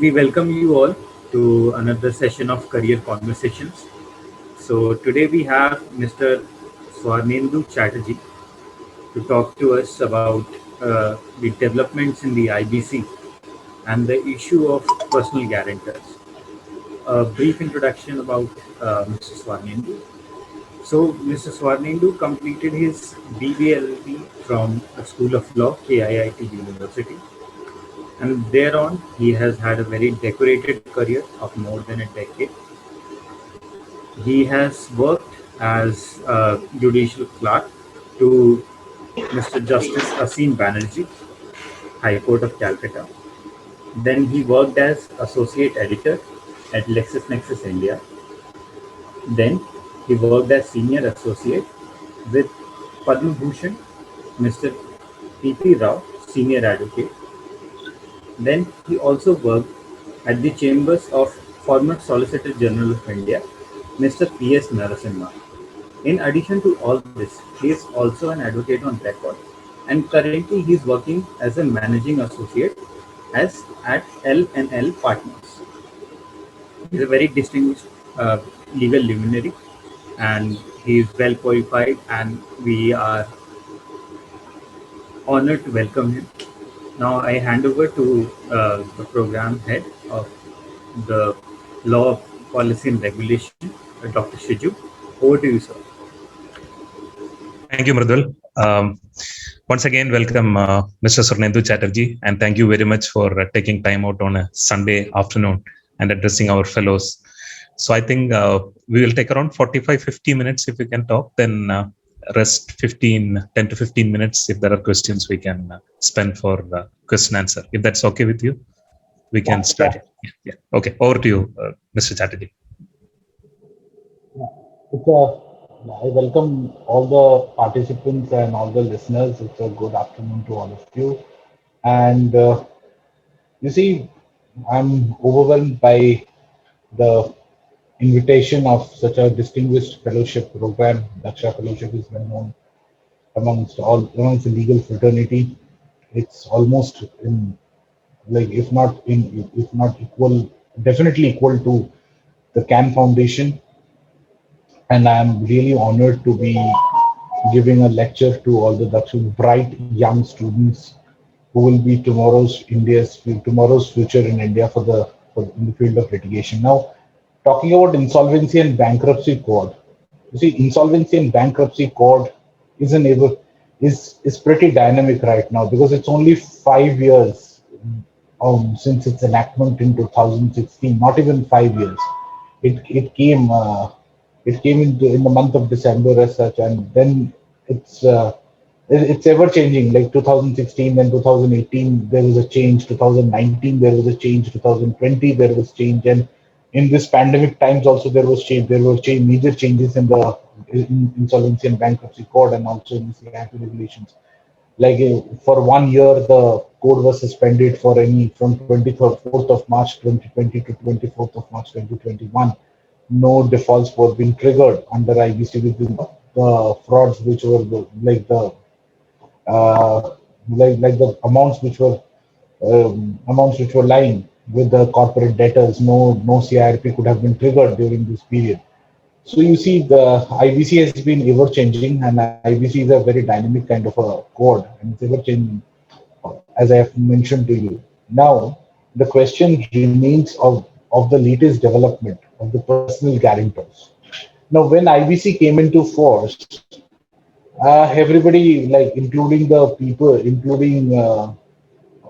we welcome you all to another session of Career Conversations. So today we have Mr. Swarnendu Chatterjee to talk to us about the developments in the IBC and the issue of personal guarantors. A brief introduction about Mr. Swarnendu. So Mr. Swarnendu completed his BBLB from the School of Law, KIIT University, and thereon he has had a very decorated career of more than a decade. He has worked as a judicial clerk to Mr. Justice Asim Banerjee, High Court of Calcutta. Then he worked as associate editor at LexisNexis India. Then he worked as senior associate with Padma Bhushan, Mr. P.P. Rao, senior advocate. Then he also worked at the chambers of former Solicitor General of India, Mr. P.S. Narasimha. In addition to all this, he is also an advocate on record, and currently he is working as a managing associate at L&L Partners. He is a very distinguished legal luminary, and he is well qualified, and we are honored to welcome him. Now I hand over to the program head of the Law, Policy and Regulation, Dr. Shiju. Over to you, sir. Thank you, Mridul. Once again, welcome Mr. Swarnendu Chatterjee, and thank you very much for taking time out on a Sunday afternoon and addressing our fellows. So I think we will take around 45-50 minutes if we can talk, then rest 10 to 15 minutes if there are questions we can spend for question answer. If that's okay with you, we can start. Yeah. Okay, over to you, Mr. Chatterjee. I welcome all the participants and all the listeners. It's a good afternoon to all of you. And you see, I'm overwhelmed by the invitation of such a distinguished fellowship program. Daksha Fellowship is well known amongst the legal fraternity. It's almost if not equal, definitely equal to the CAN Foundation. And I'm really honored to be giving a lecture to all the bright young students who will be tomorrow's future in India in the field of litigation. Now, talking about Insolvency and Bankruptcy Code, you see, Insolvency and Bankruptcy Code is pretty dynamic right now because it's only 5 years since its enactment in 2016. Not even 5 years. It came in the month of December as such, and then it's ever changing. Like 2016, then 2018 there was a change, 2019 there was a change, 2020 there was change, and in this pandemic times also there was change. There were major changes in the Insolvency and Bankruptcy Code and also in the CIRP regulations. Like for 1 year the code was suspended from 24th of March 2020 to 24th of March 2021. No defaults were being triggered under IBC within the frauds which were like the amounts which were lying with the corporate debtors. No CIRP could have been triggered during this period. So you see, the IBC has been ever changing, and IBC is a very dynamic kind of a code, and it's ever changing, as I have mentioned to you. Now, the question remains of the latest development of the personal guarantors. Now, when IBC came into force, everybody, including the people, including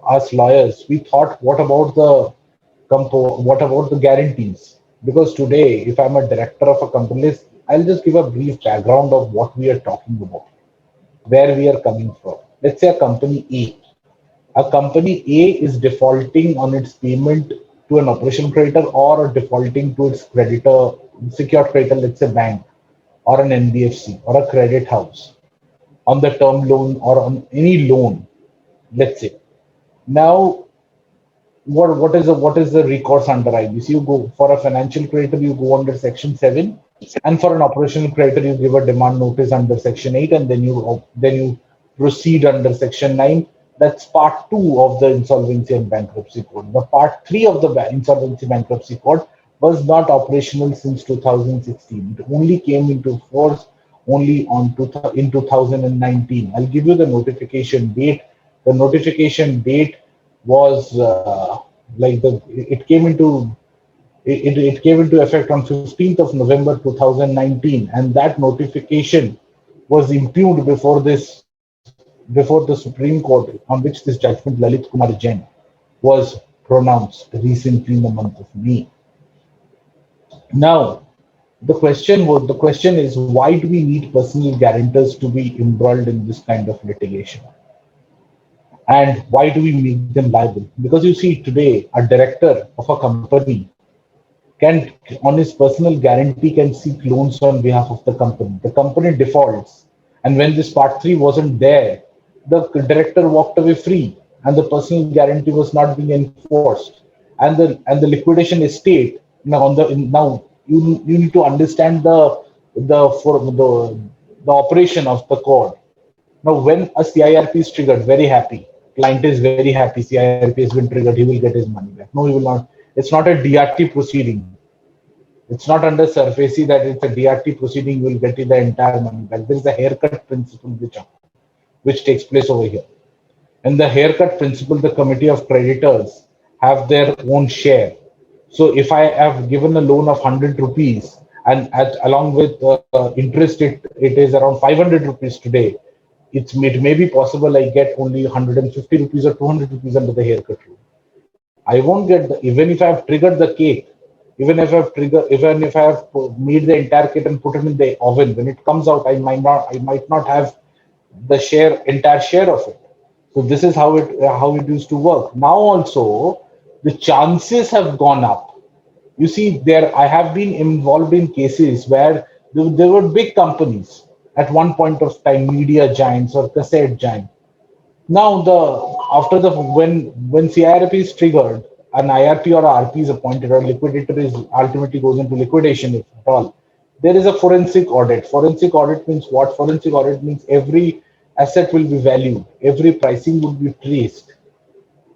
us lawyers, we thought, what about the guarantees? Because today, if I'm a director of a company, I'll just give a brief background of what we are talking about, where we are coming from. Let's say a company A. A company A is defaulting on its payment to an operational creditor or defaulting to its creditor, secured creditor, let's say bank or an NBFC or a credit house on the term loan or on any loan, let's say. Now, what is the recourse under IBC? You go for a financial creditor, you go under Section 7, and for an operational creditor, you give a demand notice under Section 8, and then you proceed under Section 9 That's part two of the Insolvency and Bankruptcy Code. The part three of the Insolvency Bankruptcy Code was not operational since 2016. It only came into force only in 2019. I'll give you the notification date. The notification date was it came into effect on 15th of November 2019, and that notification was impugned before the Supreme Court, on which this judgment Lalit Kumar Jain was pronounced recently in the month of May. Now, the question is, why do we need personal guarantors to be embroiled in this kind of litigation? And why do we make them liable? Because you see, today a director of a company can, on his personal guarantee, can seek loans on behalf of the company. The company defaults, and when this part three wasn't there, the director walked away free, and the personal guarantee was not being enforced, and the liquidation estate now you need to understand the operation of the code. Now, when a CIRP is triggered, very happy. Client is very happy. CIRP has been triggered. He will get his money back. No, he will not. It's not a DRT proceeding. It's not under SURFACI that it's a DRT proceeding. You will get the entire money back. There is a haircut principle which takes place over here. In the haircut principle, the committee of creditors have their own share. So if I have given a loan of 100 rupees and along with interest, it is around 500 rupees today, it may be possible I get only 150 rupees or 200 rupees under the haircut rule. I won't get even if I have triggered the cake, even if I have made the entire cake and put it in the oven, when it comes out, I might not have the entire share of it. So this is how it used to work. Now also the chances have gone up. You see, I have been involved in cases where there were big companies at one point of time, media giants or cassette giants. Now when CIRP is triggered, an IRP or RP is appointed, or liquidator is ultimately goes into liquidation, if at all, there is a forensic audit. Forensic audit means what? Forensic audit means every asset will be valued, every pricing would be traced.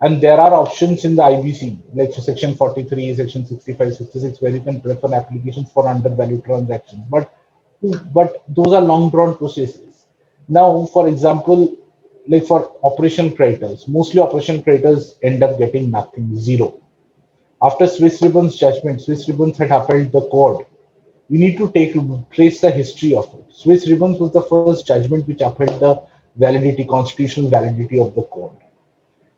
And there are options in the IBC, like section 43, section 65, 66, where you can prefer applications for undervalued transactions. But those are long drawn processes. Now, for example, like for operational creditors, mostly operational creditors end up getting nothing, zero. After Swiss Ribbon's judgment, Swiss Ribbons had upheld the code. We need to trace the history of it. Swiss Ribbons was the first judgment which upheld the constitutional validity of the code.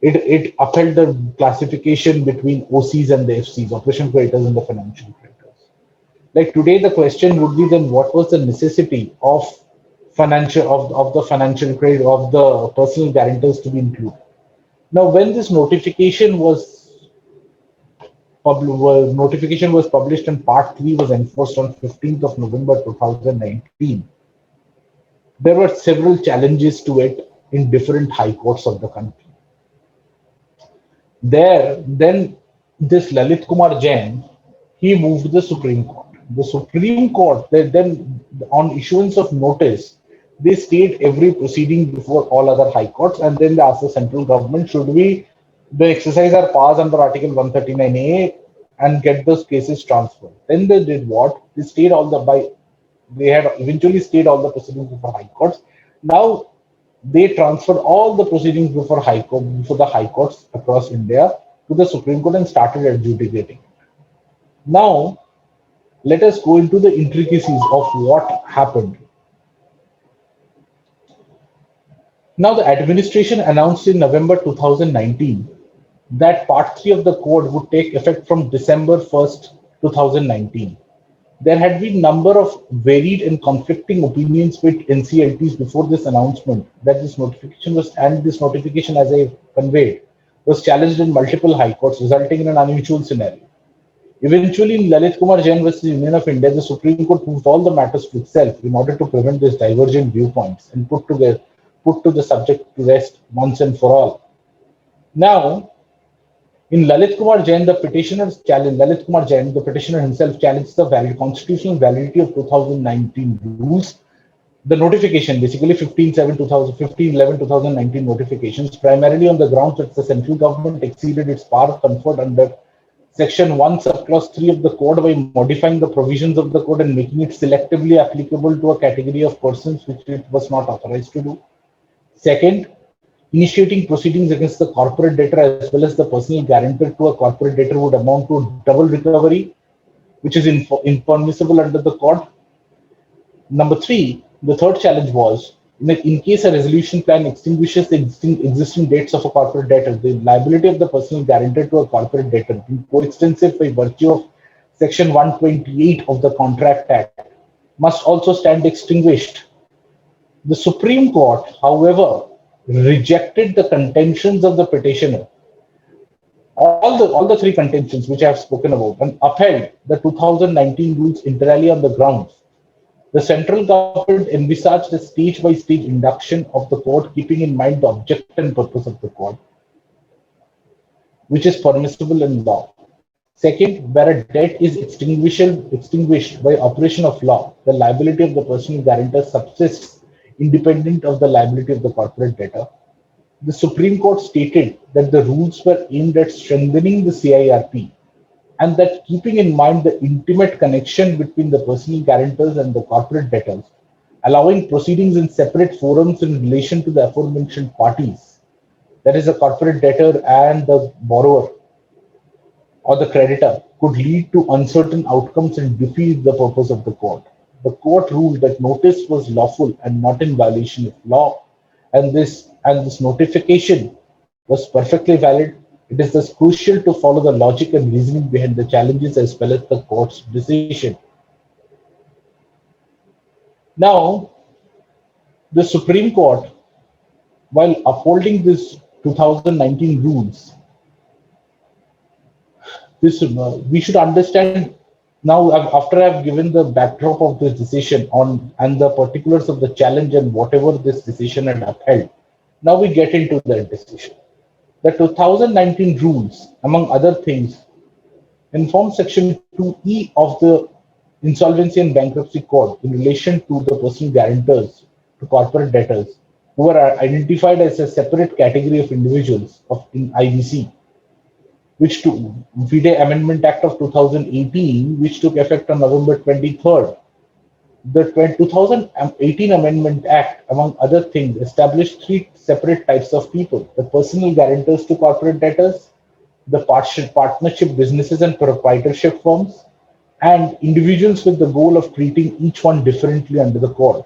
It upheld the classification between OCs and the FCs, operational creditors and the financial creditors. Like today, the question would be then, what was the necessity of the financial credit of the personal guarantors to be included? Now, when this notification was published and part 3 was enforced on 15th of November 2019, there were several challenges to it in different high courts of the country. Then this Lalit Kumar Jain, he moved to the Supreme Court. The Supreme Court, then on issuance of notice, they stayed every proceeding before all other high courts, and then they asked the central government, should we exercise our powers under Article 139A and get those cases transferred? Then they did what? They had eventually stayed all the proceedings before high courts. Now they transferred all the proceedings before the high courts across India to the Supreme Court and started adjudicating. Now, let us go into the intricacies of what happened. Now, the administration announced in November 2019 that Part 3 of the code would take effect from December 1st, 2019. There had been number of varied and conflicting opinions with NCLTs before this announcement that this notification, as I conveyed, was challenged in multiple high courts, resulting in an unusual scenario. Eventually, in Lalit Kumar Jain versus Union of India, the Supreme Court moved all the matters to itself in order to prevent these divergent viewpoints and put to the subject to rest once and for all. Now, in Lalit Kumar Jain, the petitioner himself challenged the constitutional validity of 2019 rules the notification, basically 15/11/2019 notifications, primarily on the grounds that the central government exceeded its power conferred under Section 1 subclause 3 of the code by modifying the provisions of the code and making it selectively applicable to a category of persons which it was not authorized to do. Second, initiating proceedings against the corporate debtor as well as the personal guarantor to a corporate debtor would amount to double recovery, which is impermissible under the code. Number three, the third challenge was in case a resolution plan extinguishes the existing dates of a corporate debtor, the liability of the personal guarantor to a corporate debtor being coextensive by virtue of Section 128 of the Contract Act must also stand extinguished. The Supreme Court, however, rejected the contentions of the petitioner, all the three contentions which I have spoken about, and upheld the 2019 rules entirely on the grounds the central government envisaged a stage-by-stage induction of the code, keeping in mind the object and purpose of the code, which is permissible in law. Second, where a debt is extinguished by operation of law, the liability of the personal guarantor subsists independent of the liability of the corporate debtor. The Supreme Court stated that the rules were aimed at strengthening the CIRP and that keeping in mind the intimate connection between the personal guarantors and the corporate debtors, allowing proceedings in separate forums in relation to the aforementioned parties, that is, the corporate debtor and the borrower or the creditor, could lead to uncertain outcomes and defeat the purpose of the court. The court ruled that notice was lawful and not in violation of law, and this notification was perfectly valid. It is thus crucial to follow the logic and reasoning behind the challenges as well as the court's decision. Now, the Supreme Court, while upholding this 2019 rules, we should understand now, after I've given the backdrop of this decision on and the particulars of the challenge and whatever this decision had upheld, now we get into that decision. The 2019 rules, among other things, inform Section 2E of the Insolvency and Bankruptcy Code in relation to the personal guarantors to corporate debtors who are identified as a separate category of individuals in IBC, which took FIDE Amendment Act of 2018, which took effect on November 23rd. The 2018 Amendment Act, among other things, established three separate types of people: the personal guarantors to corporate debtors, the partnership businesses and proprietorship firms, and individuals with the goal of treating each one differently under the code.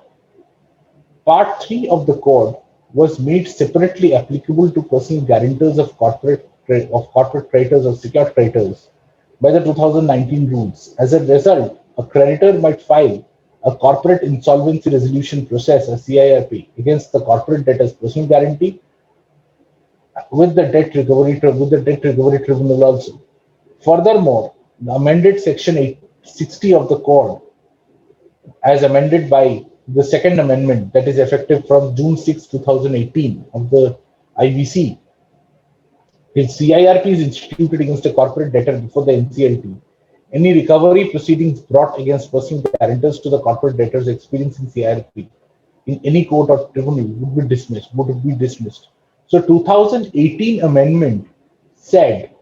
Part 3 of the code was made separately applicable to personal guarantors of corporate creditors or secured creditors by the 2019 rules. As a result, a creditor might file a corporate insolvency resolution process, a CIRP, against the corporate debtor's personal guarantee with the debt recovery tribunal also. Furthermore, the amended Section 860 of the code, as amended by the Second Amendment, that is effective from June 6, 2018 of the IBC, if CIRP is instituted against a corporate debtor before the NCLT, any recovery proceedings brought against personal guarantors to the corporate debtors experiencing CIRP in any court or tribunal would be dismissed. So 2018 amendment said,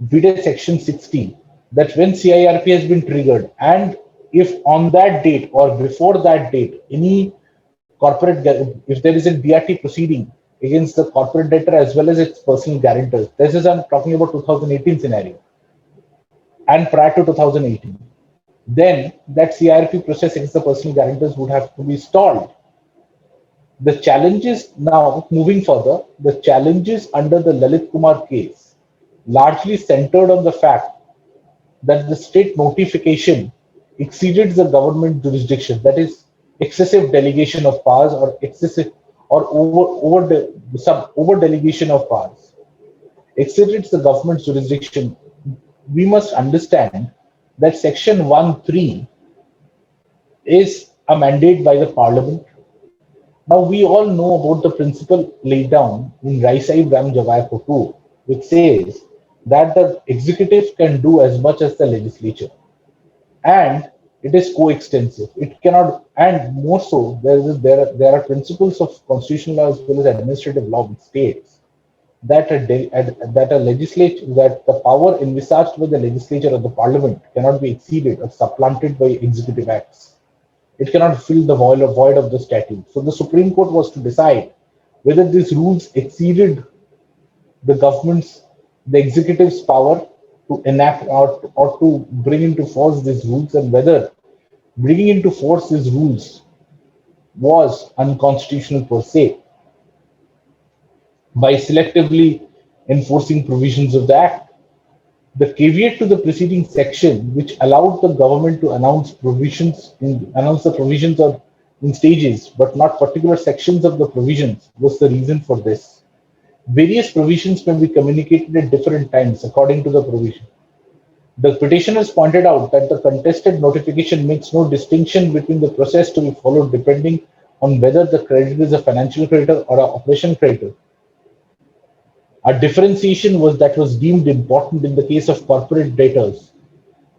vide Section 60, that when CIRP has been triggered and if on that date or before that date, if there is a DRT proceeding against the corporate debtor as well as its personal guarantors, this is, I'm talking about 2018 scenario, and prior to 2018, then that CIRP process against the personal guarantors would have to be stalled. The challenges now, moving further, the challenges under the Lalit Kumar case largely centered on the fact that the state notification exceeded the government jurisdiction, that is, excessive delegation of powers or excessive or over delegation of powers exceeded the government's jurisdiction. We must understand that Section 1(3) is a mandate by the Parliament. Now, we all know about the principle laid down in Rai Sahib Ram Javai Kotur, which says that the executive can do as much as the legislature. And It is coextensive. It cannot, and more so, there are principles of constitutional law as well as administrative law which states that that a legislature, that the power envisaged by the legislature or the parliament cannot be exceeded or supplanted by executive acts. It cannot fill the void of the statute. So the Supreme Court was to decide whether these rules exceeded the government's, the executive's power to enact or to bring into force these rules, and whether bringing into force these rules was unconstitutional per se by selectively enforcing provisions of the Act. The caveat to the preceding section, which allowed the government to announce the provisions of in stages, but not particular sections of the provisions, was the reason for this. Various provisions may be communicated at different times according to the provision. The petitioners pointed out that the contested notification makes no distinction between the process to be followed depending on whether the creditor is a financial creditor or an operation creditor. A differentiation was deemed important in the case of corporate debtors.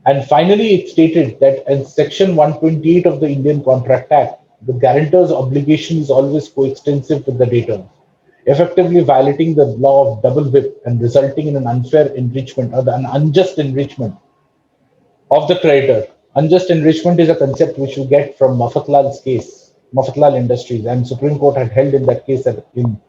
And finally, it stated that in Section 128 of the Indian Contract Act, the guarantor's obligation is always coextensive with the debtor, effectively violating the law of double whip and resulting in an unfair enrichment or an unjust enrichment of the creditor. Unjust enrichment is a concept which you get from Mafatlal's case, Mafatlal Industries, and Supreme Court had held in that case that in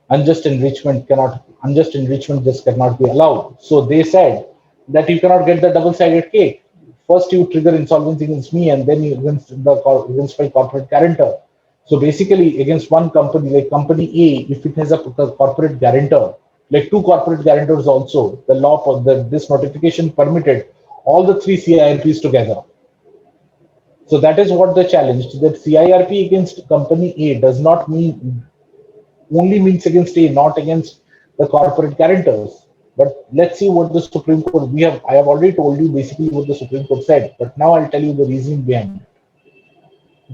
unjust enrichment just cannot be allowed. So they said that you cannot get the double-sided cake. First you trigger insolvency against me, and then against my corporate guarantor. So basically, against one company, like company A, if it has a corporate guarantor, like two corporate guarantors also, the law for this notification permitted all the three CIRPs together. So that is what the challenge, that CIRP against company A does not only means against A, not against the corporate guarantors. But let's see what the Supreme Court, I have already told you basically what the Supreme Court said, but now I'll tell you the reasoning behind it.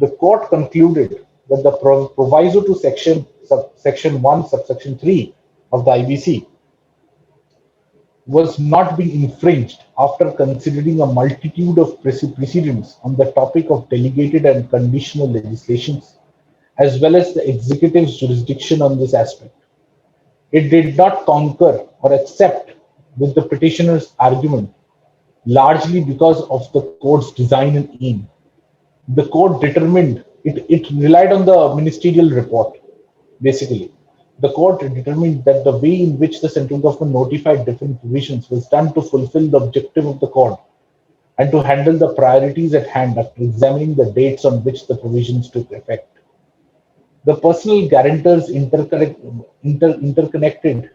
The court concluded that the proviso to section 1, subsection 3 of the IBC was not being infringed after considering a multitude of precedents on the topic of delegated and conditional legislations, as well as the executive's jurisdiction on this aspect. It did not concur or accept with the petitioner's argument, largely because of the court's design and aim. The court determined, it relied on the ministerial report, basically. The court determined that the way in which the central government notified different provisions was done to fulfill the objective of the court and to handle the priorities at hand after examining the dates on which the provisions took effect. The personal guarantors interconnected,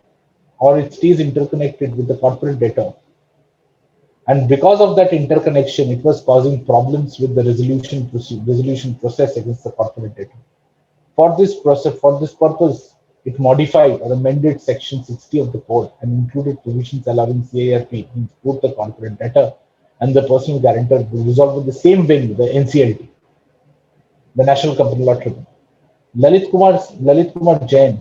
or it stays interconnected with the corporate debtor. And because of that interconnection, it was causing problems with the resolution process against the corporate debtor. For this purpose, it modified or amended Section 60 of the Code and included provisions allowing CIRP, both the corporate debtor and the personal guarantor, to resolve with the same venue, the NCLT, the National Company Law Tribunal. Lalit Kumar Jain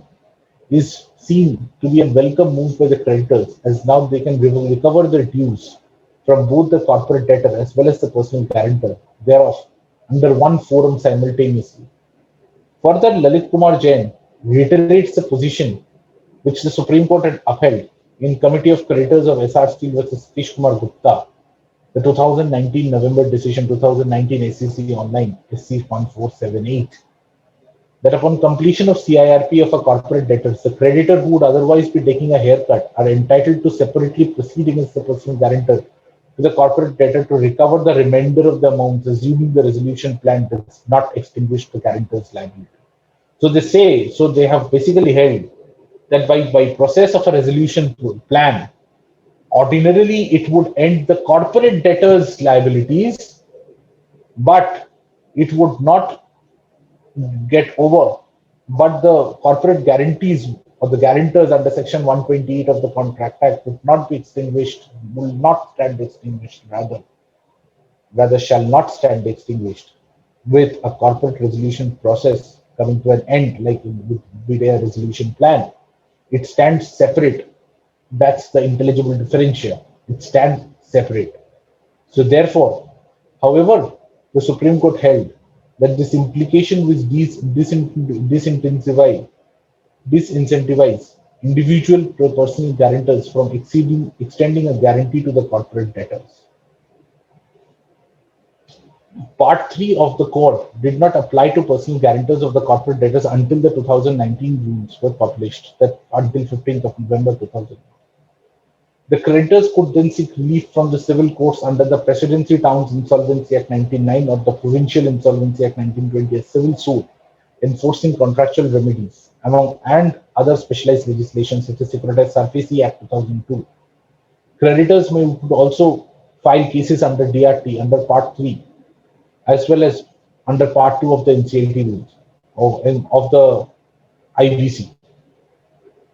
is seen to be a welcome move by the creditors, as now they can recover their dues from both the corporate debtor as well as the personal guarantor thereof under one forum simultaneously. Further, Lalit Kumar Jain reiterates the position which the Supreme Court had upheld in Committee of Creditors of SR Steel versus Satish Kumar Gupta, the 2019 November decision, 2019 SEC Online SC 1478. That upon completion of CIRP of a corporate debtor, the creditor who would otherwise be taking a haircut are entitled to separately proceed against the personal guarantor to the corporate debtor to recover the remainder of the amounts, assuming the resolution plan does not extinguish the guarantor's liability. So they have basically held that by process of a resolution plan, ordinarily it would end the corporate debtor's liabilities, but it would not get over, but the corporate guarantees or the guarantors under Section 128 of the Contract Act would not be extinguished, will not stand extinguished, rather shall not stand extinguished with a corporate resolution process coming to an end, like with a resolution plan. It stands separate. That's the intelligible differential. It stands separate. So therefore, however, the Supreme Court held that this implication which disincentivize individual personal guarantors from extending a guarantee to the corporate debtors. Part 3 of the court did not apply to personal guarantors of the corporate debtors until the 2019 rules were published, that until 15th of November 2000. The creditors could then seek relief from the civil courts under the Presidency Towns Insolvency Act 1909 or the Provincial Insolvency Act 1920, a civil suit enforcing contractual remedies, among and other specialized legislation such as Securitized SARFAESI Act 2002. Creditors could also file cases under DRT under Part 3 as well as under Part 2 of the NCLT rules of the IBC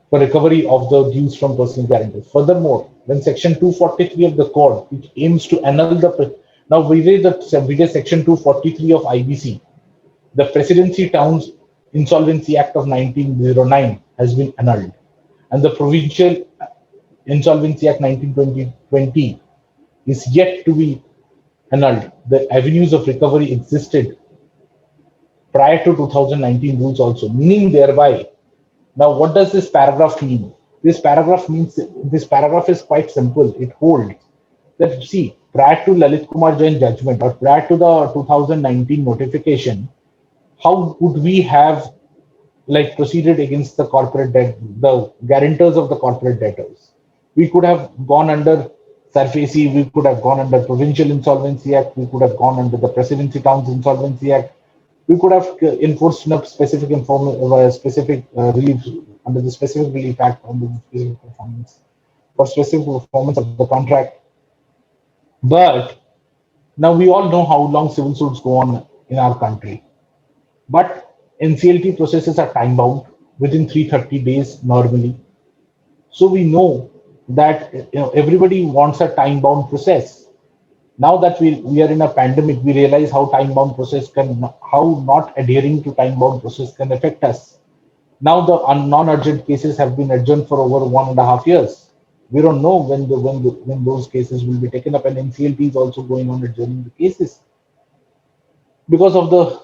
for recovery of the dues from personal guarantors. Furthermore, when Section 243 of the Code, which aims to annul the now we read Section 243 of IBC, the Presidency Towns Insolvency Act of 1909 has been annulled, and the Provincial Insolvency Act 1920 is yet to be annulled. The avenues of recovery existed prior to 2019 rules also, meaning thereby. Now, what does this paragraph mean? This paragraph is quite simple. It holds that, see, prior to Lalit Kumar Jain judgment or prior to the 2019 notification, how would we have proceeded against the corporate debt, the guarantors of the corporate debtors? We could have gone under SARFAESI, we could have gone under Provincial Insolvency Act, we could have gone under the Presidency Towns Insolvency Act, we could have enforced specific relief under the Specific Relief Act under the specific performance for specific performance of the contract. But now we all know how long civil suits go on in our country. But NCLT processes are time bound within 330 days normally. So we know that everybody wants a time bound process. Now that we are in a pandemic, we realize how time-bound process how not adhering to time-bound process can affect us. Now the non-urgent cases have been adjourned for over 1.5 years. We don't know when those cases will be taken up, and NCLT is also going on adjourning the cases because of the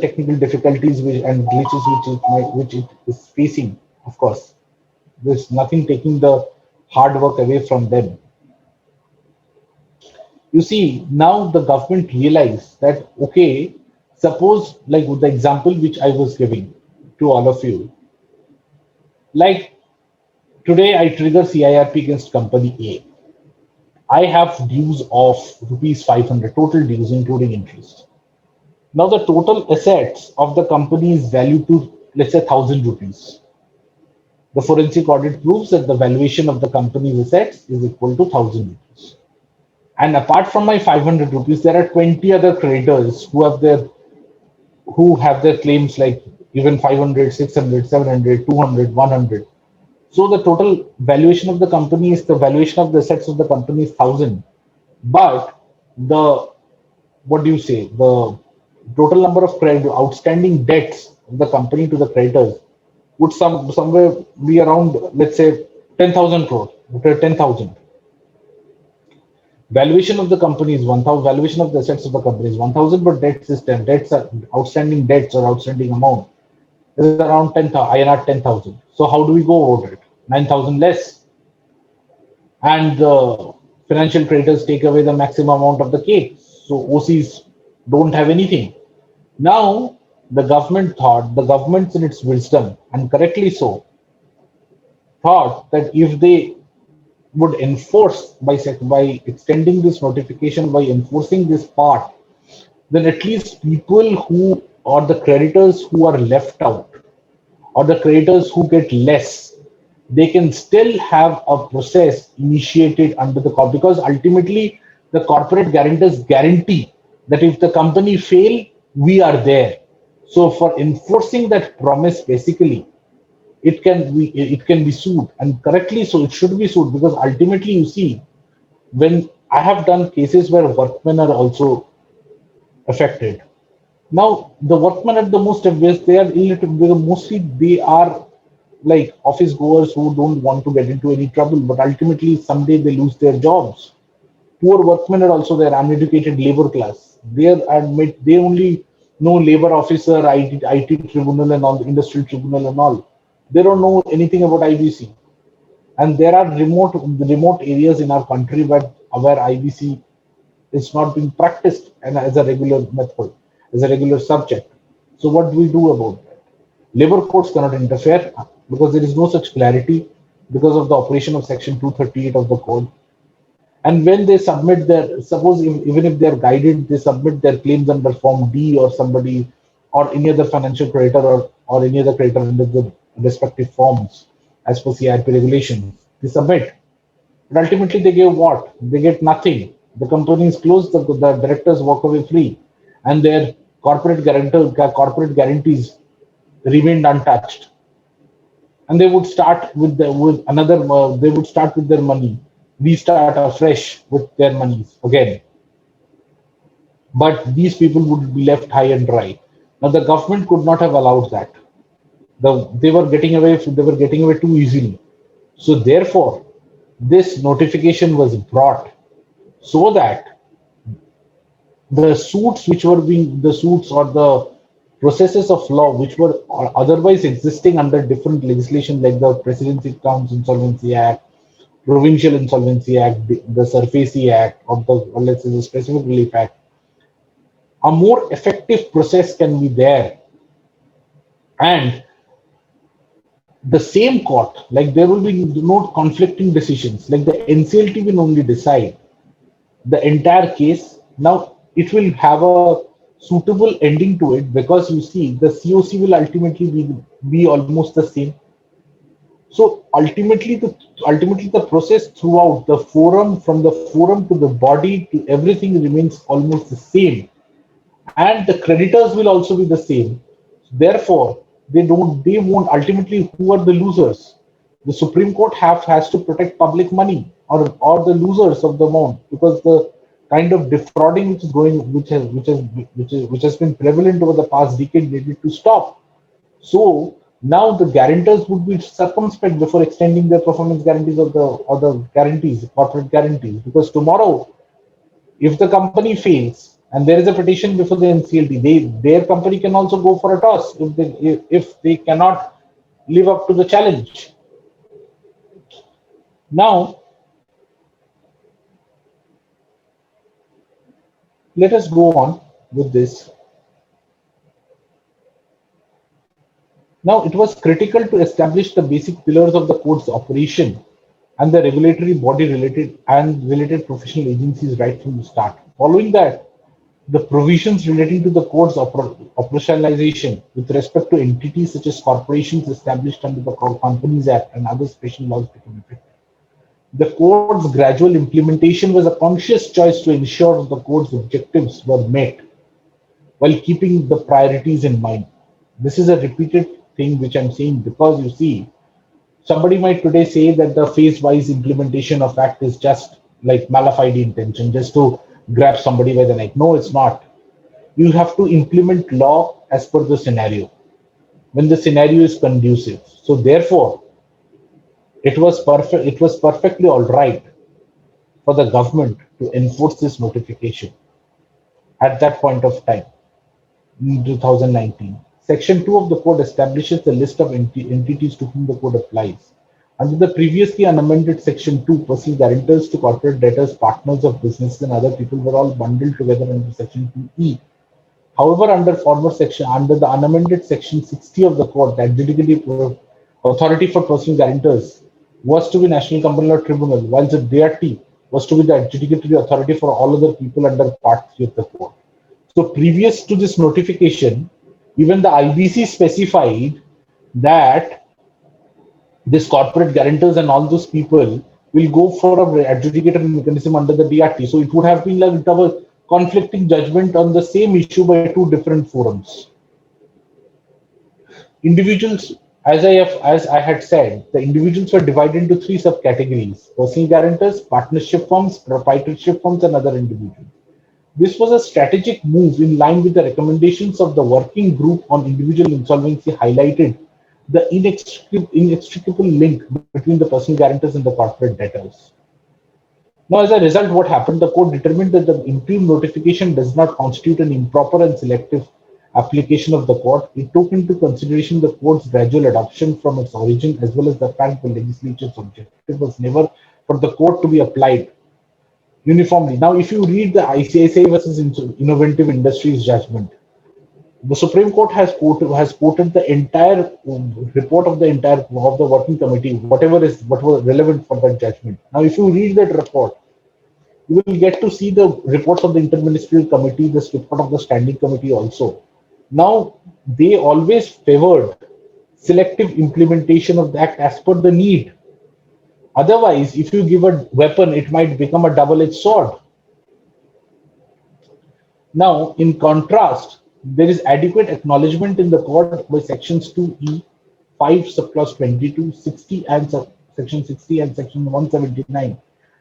technical difficulties and glitches which it is facing. Of course, there's nothing taking the hard work away from them. You see, now the government realized that, okay, suppose with the example which I was giving to all of you, today I trigger CIRP against company A. I have dues of rupees 500, total dues including interest. Now the total assets of the company is valued to, let's say, 1,000 rupees. The forensic audit proves that the valuation of the company's assets is equal to 1,000 rupees. And apart from my 500 rupees, there are 20 other creditors who have their claims even 500, 600, 700, 200, 100. So the total valuation of the company is the valuation of the assets of the company is 1,000. But the total number of outstanding debts of the company to the creditors would somewhere be around, let's say, 10,000 crores, 10,000. Valuation of the company is 1,000. Valuation of the assets of the company is 1,000, but debts is 10. Outstanding debts or outstanding amount is around 10,000. So how do we go about it? 9,000 less, and the financial creditors take away the maximum amount of the cake. So OCs don't have anything. Now the government in its wisdom, and correctly so, thought that if they would enforce by extending this notification, by enforcing this part, then at least people who or the creditors who are left out or the creditors who get less, they can still have a process initiated under the corp, because ultimately the corporate guarantors guarantee that if the company fail, we are there. So for enforcing that promise, basically, it can be sued, and correctly so it should be sued, because ultimately, you see, when I have done cases where workmen are also affected. Now the workmen at the most obvious, they are mostly they are like office goers who don't want to get into any trouble, but ultimately someday they lose their jobs. Poor workmen are also there, uneducated labor class. They are admit they only know labor officer, IT tribunal and all, the industrial tribunal and all. They don't know anything about IBC. And there are remote areas in our country where IBC is not being practiced and as a regular method, as a regular subject. So what do we do about that? Labor courts cannot interfere because there is no such clarity because of the operation of Section 238 of the code. And when they submit their, suppose even if they are guided, they submit their claims under Form D or somebody or any other financial creditor or any other creditor under the respective forms as per CIRP regulations. They submit. But ultimately they give what? They get nothing. The company is closed, the directors walk away free, and their corporate guarantees remained untouched. And they would start with another. They would start with their money, restart afresh with their monies again. But these people would be left high and dry. Now the government could not have allowed that. They were getting away. They were getting away too easily. So therefore, this notification was brought so that the suits which were being the suits or the processes of law which were otherwise existing under different legislation like the Presidency Counts Insolvency Act, Provincial Insolvency Act, the SURFACI Act, or or let's say the Specific Relief Act, a more effective process can be there. And the same court, like there will be no conflicting decisions, like the NCLT will only decide the entire case. Now it will have a suitable ending to it because you see the COC will ultimately be almost the same. So ultimately the process throughout the forum, from the forum to the body to everything remains almost the same, and the creditors will also be the same. Therefore, they won't ultimately, who are the losers? The Supreme Court has to protect public money or the losers of the amount, because the kind of defrauding which is going which has been prevalent over the past decade needed to stop. So now the guarantors would be circumspect before extending their performance guarantees or the guarantees, corporate guarantees, because tomorrow if the company fails and there is a petition before the NCLT, their company can also go for a toss if they cannot live up to the challenge. Now, let us go on with this. Now, it was critical to establish the basic pillars of the code's operation and the regulatory body related professional agencies right from the start. Following that, the provisions relating to the code's operationalization with respect to entities such as corporations established under the Companies Act and other special laws became effective. The code's gradual implementation was a conscious choice to ensure that the code's objectives were met while keeping the priorities in mind. This is a repeated thing which I'm saying because you see, somebody might today say that the phase-wise implementation of Act is just like malafide intention, just to grab somebody by the neck. No, it's not. You have to implement law as per the scenario, when the scenario is conducive. So therefore, it was perfect. It was perfectly all right for the government to enforce this notification at that point of time in 2019. Section 2 of the code establishes the list of entities to whom the code applies. Under the previously unamended Section 2, personal guarantors to corporate debtors, partners of businesses, and other people were all bundled together under Section 2E. However, under the unamended Section 60 of the code, the adjudicative authority for personal guarantors was to be National Company Law Tribunal, while the DRT was to be the adjudicatory authority for all other people under Part 3 of the code. So previous to this notification, even the IBC specified that this corporate guarantors and all those people will go for a adjudicatory mechanism under the DRT. So it would have been like a conflicting judgment on the same issue by two different forums. Individuals, as I had said, the individuals were divided into three subcategories: personal guarantors, partnership firms, proprietorship firms, and other individuals. This was a strategic move in line with the recommendations of the working group on individual insolvency, highlighted the inextricable link between the personal guarantors and the corporate debtors. Now, as a result, what happened? The court determined that the interim notification does not constitute an improper and selective application of the court. It took into consideration the court's gradual adoption from its origin, as well as the fact the legislature's objective was never for the court to be applied uniformly. Now, if you read the ICICI versus Innovative Industries judgment, the Supreme Court has quoted the entire report of the working committee, what was relevant for that judgment. Now, if you read that report, you will get to see the reports of the interministerial committee, the report of the standing committee also. Now, they always favored selective implementation of the act as per the need. Otherwise, if you give a weapon, it might become a double-edged sword. Now, in contrast, there is adequate acknowledgement in the court by sections 2E, 5 subclause 22, 60 and section 60 and section 179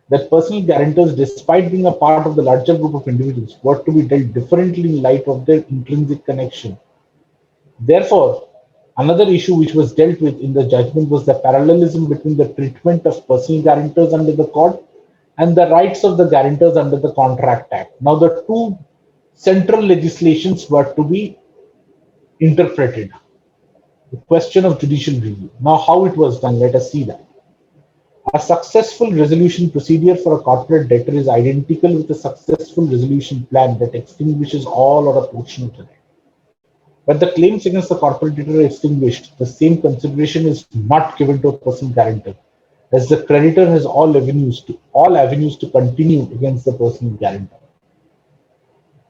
that personal guarantors, despite being a part of the larger group of individuals, were to be dealt differently in light of their intrinsic connection. Therefore, another issue which was dealt with in the judgment was the parallelism between the treatment of personal guarantors under the code and the rights of the guarantors under the Contract Act. Now, the two central legislations were to be interpreted. The question of judicial review. Now, how it was done, let us see that. A successful resolution procedure for a corporate debtor is identical with a successful resolution plan that extinguishes all or a portion of the debt. When the claims against the corporate debtor are extinguished, the same consideration is not given to a personal guarantor, as the creditor has all avenues to continue against the personal guarantor.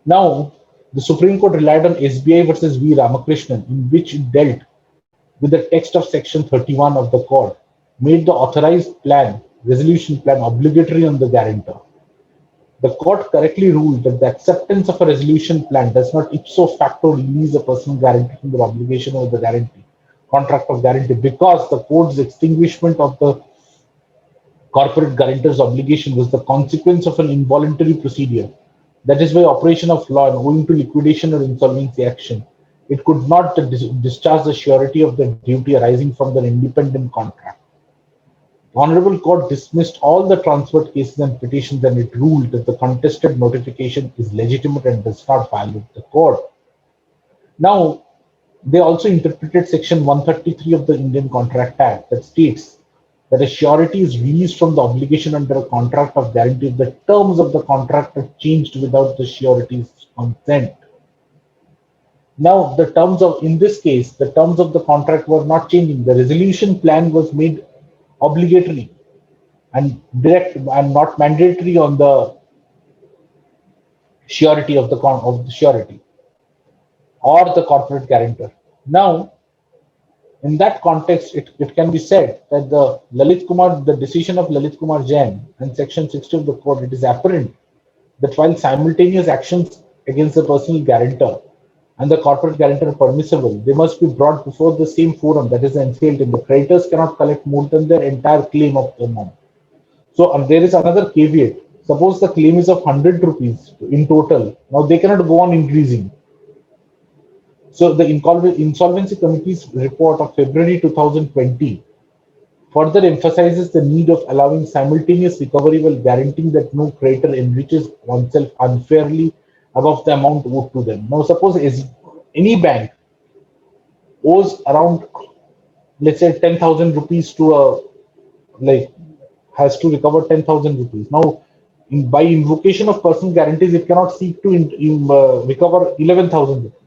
Now, the Supreme Court relied on SBI versus V. Ramakrishnan, in which it dealt with the text of Section 31 of the Code, made the authorized resolution plan obligatory on the guarantor. The court correctly ruled that the acceptance of a resolution plan does not ipso facto release a personal guarantee from the obligation of the contract of guarantee, because the court's extinguishment of the corporate guarantor's obligation was the consequence of an involuntary procedure. That is, by operation of law and owing to liquidation or insolvency action, it could not discharge the surety of the duty arising from the independent contract. The Honorable Court dismissed all the transferred cases and petitions, and it ruled that the contested notification is legitimate and does not violate the code. Now, they also interpreted Section 133 of the Indian Contract Act that states that a surety is released from the obligation under a contract of guarantee if the terms of the contract are changed without the surety's consent. Now, in this case, the terms of the contract were not changing. The resolution plan was made obligatory and direct and not mandatory on the surety of the surety or the corporate guarantor. Now, in that context, it can be said that the decision of Lalit Kumar Jain and Section 60 of the Code, it is apparent that while simultaneous actions against the personal guarantor and the corporate guarantor are permissible, they must be brought before the same forum, that is the NCLT. The creditors cannot collect more than their entire claim of the amount. So there is another caveat. Suppose the claim is of 100 rupees in total. Now they cannot go on increasing. So the Insolvency Committee's report of February 2020 further emphasizes the need of allowing simultaneous recovery while guaranteeing that no creditor enriches oneself unfairly above the amount owed to them. Now, suppose any bank owes around, let's say, 10,000 rupees to has to recover 10,000 rupees. Now, by invocation of personal guarantees, it cannot seek to recover 11,000 rupees.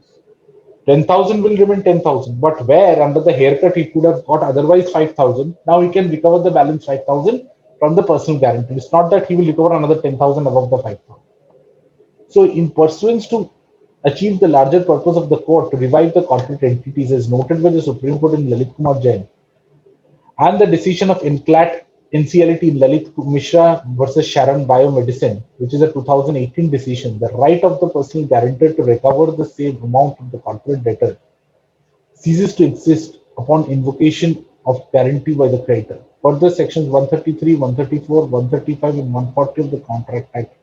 10,000 will remain 10,000, but where under the haircut he could have got otherwise 5,000, now he can recover the balance 5,000 from the personal guarantee. It's not that he will recover another 10,000 above the 5,000. So, in pursuance to achieve the larger purpose of the court to revive the corporate entities, as noted by the Supreme Court in Lalit Kumar Jain, and the decision of NCLAT NCLT in Lalit Mishra versus Sharon Biomedicine, which is a 2018 decision, the right of the personal guarantor to recover the same amount of the corporate debtor ceases to exist upon invocation of guarantee by the creditor. Further, sections 133, 134, 135, and 140 of the Contract Act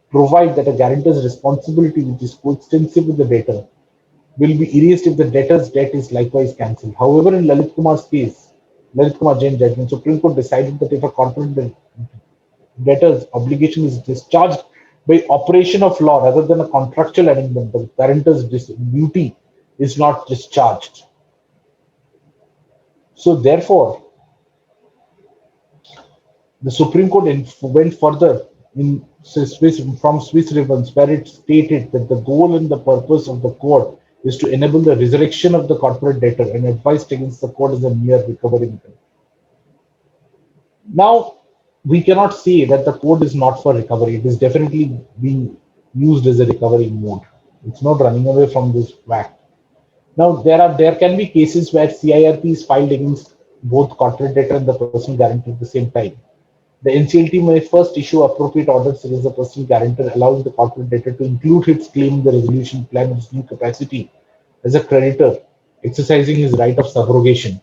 provide that a guarantor's responsibility, which is coextensive with the debtor, will be erased if the debtor's debt is likewise cancelled. However, in Lalit Kumar's case, Lalit Kumar Jain judgment, Supreme Court decided that if a corporate debtor's obligation is discharged by operation of law rather than a contractual arrangement, the guarantor's duty is not discharged. So therefore, the Supreme Court went further in from Swiss Ribbons, where it stated that the goal and the purpose of the court is to enable the resurrection of the corporate debtor and advised against the court as a mere recovery mechanism. Now, we cannot say that the code is not for recovery. It is definitely being used as a recovery mode. It's not running away from this fact. Now, there can be cases where CIRP is filed against both corporate debtor and the personal guarantor at the same time. The NCLT may first issue appropriate orders against the personal guarantor, allowing the corporate debtor to include its claim in the resolution plan of his new capacity as a creditor, exercising his right of subrogation.